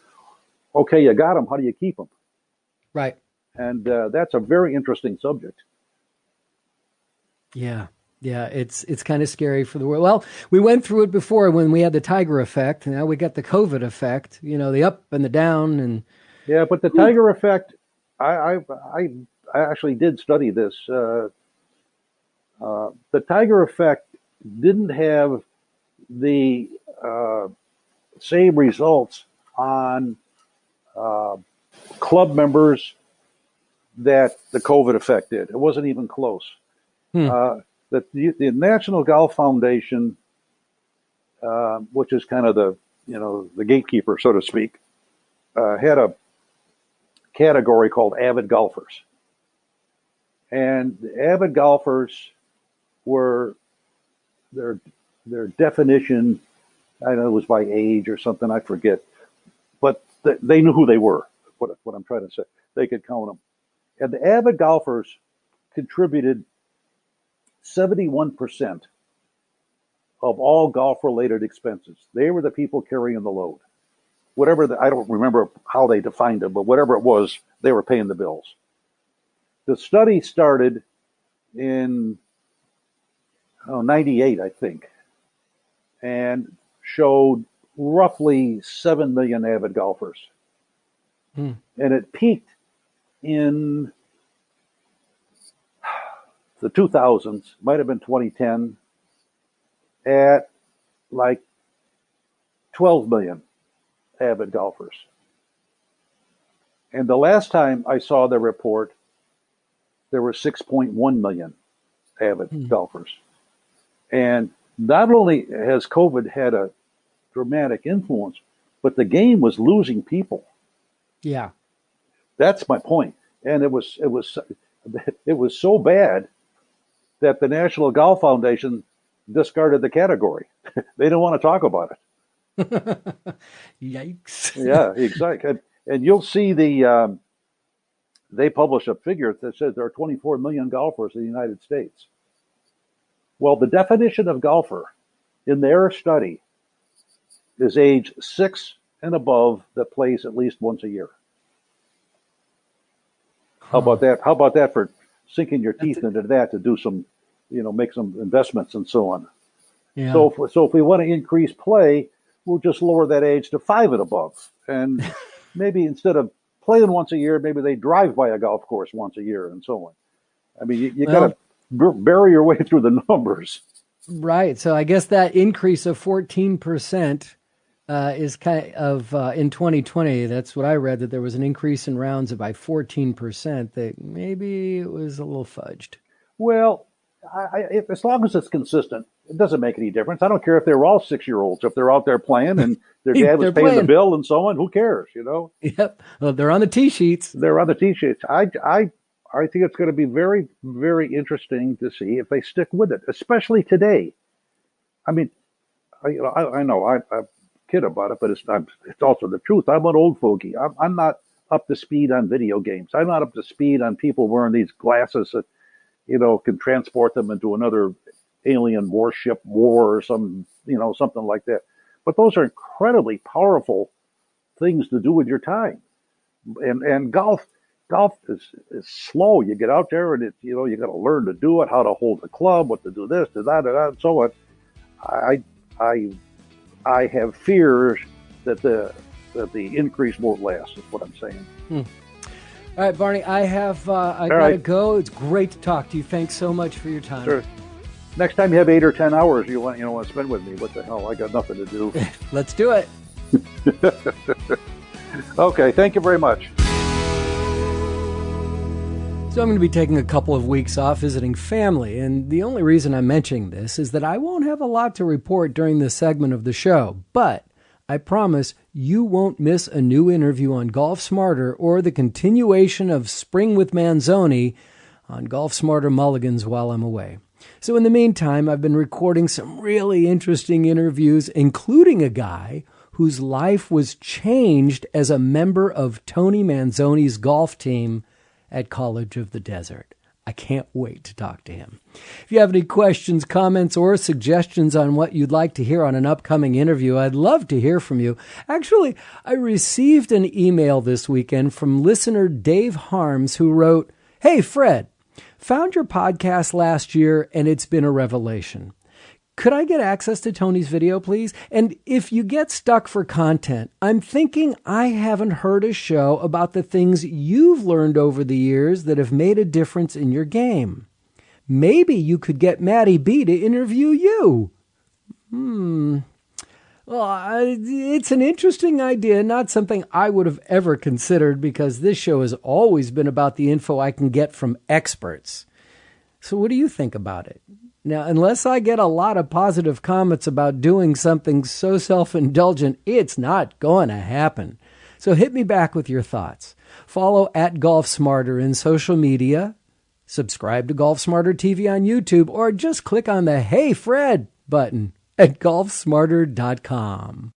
Okay, you got them. How do you keep them?
Right.
And that's a very interesting subject.
Yeah. Yeah, it's kind of scary for the world. Well, we went through it before when we had the Tiger effect. Now we got the COVID effect, the up and the down. And
yeah, but the Tiger effect, I actually did study this. The Tiger effect didn't have the same results on club members that the COVID effect did. It wasn't even close. The National Golf Foundation, which is kind of the gatekeeper, so to speak, had a category called avid golfers. And the avid golfers were their definition, I know it was by age or something, I forget, but they knew who they were, what I'm trying to say. They could count them. And the avid golfers contributed 71% of all golf-related expenses. They were the people carrying the load. I don't remember how they defined it, but whatever it was, they were paying the bills. The study started in 98, I think, and showed roughly 7 million avid golfers. And it peaked in the 2000s, might have been 2010, at like 12 million avid golfers. And the last time I saw the report, there were 6.1 million avid golfers. And not only has COVID had a dramatic influence, but the game was losing people.
Yeah.
That's my point. And it was so bad that the National Golf Foundation discarded the category. They didn't want to talk about it.
Yikes.
Yeah, exactly. And you'll see they publish a figure that says there are 24 million golfers in the United States. Well, the definition of golfer in their study is age 6 and above that plays at least once a year. How about that? How about that for sinking your teeth into that to do some, make some investments and so on. Yeah. So if we want to increase play, we'll just lower that age to 5 and above. And maybe instead of playing once a year, maybe they drive by a golf course once a year and so on. I mean, you got to bury your way through the numbers.
Right. So I guess that increase of 14% is kind of in 2020. That's what I read, that there was an increase in rounds of by 14%. That maybe it was a little fudged.
Well, as long as it's consistent, it doesn't make any difference. I don't care if they were all 6-year-olds. If they're out there playing and their dad was paying the bill and so on, who cares,
Yep. Well, they're on the tee sheets.
They're on the tee sheets. I think it's going to be very, very interesting to see if they stick with it, especially today. I mean, I know I kid about it, but it's also the truth. I'm an old fogey. I'm not up to speed on video games. I'm not up to speed on people wearing these glasses that, can transport them into another alien warship war or something like that. But those are incredibly powerful things to do with your time. And golf is slow. You get out there and you got to learn to do it, how to hold the club, what to do this, to that, and so on. I have fears that the increase won't last, is what I'm saying.
All right, Barney, I got to go. It's great to talk to you. Thanks so much for your time.
Sure. Next time you have 8 or 10 hours you want to spend with me, what the hell? I got nothing to do.
Let's do it.
Okay, thank you very much.
So I'm going to be taking a couple of weeks off visiting family, and the only reason I'm mentioning this is that I won't have a lot to report during this segment of the show, but I promise you won't miss a new interview on Golf Smarter or the continuation of Spring with Manzoni on Golf Smarter Mulligans while I'm away. So in the meantime, I've been recording some really interesting interviews, including a guy whose life was changed as a member of Tony Manzoni's golf team at College of the Desert. I can't wait to talk to him. If you have any questions, comments, or suggestions on what you'd like to hear on an upcoming interview, I'd love to hear from you. Actually, I received an email this weekend from listener Dave Harms, who wrote, "Hey, Fred, found your podcast last year, and it's been a revelation. Could I get access to Tony's video, please? And if you get stuck for content, I'm thinking I haven't heard a show about the things you've learned over the years that have made a difference in your game. Maybe you could get Maddie B to interview you." Well, it's an interesting idea, not something I would have ever considered, because this show has always been about the info I can get from experts. So what do you think about it? Now, unless I get a lot of positive comments about doing something so self-indulgent, it's not going to happen. So hit me back with your thoughts. Follow at Golf Smarter in social media, subscribe to Golf Smarter TV on YouTube, or just click on the Hey Fred button at golfsmarter.com.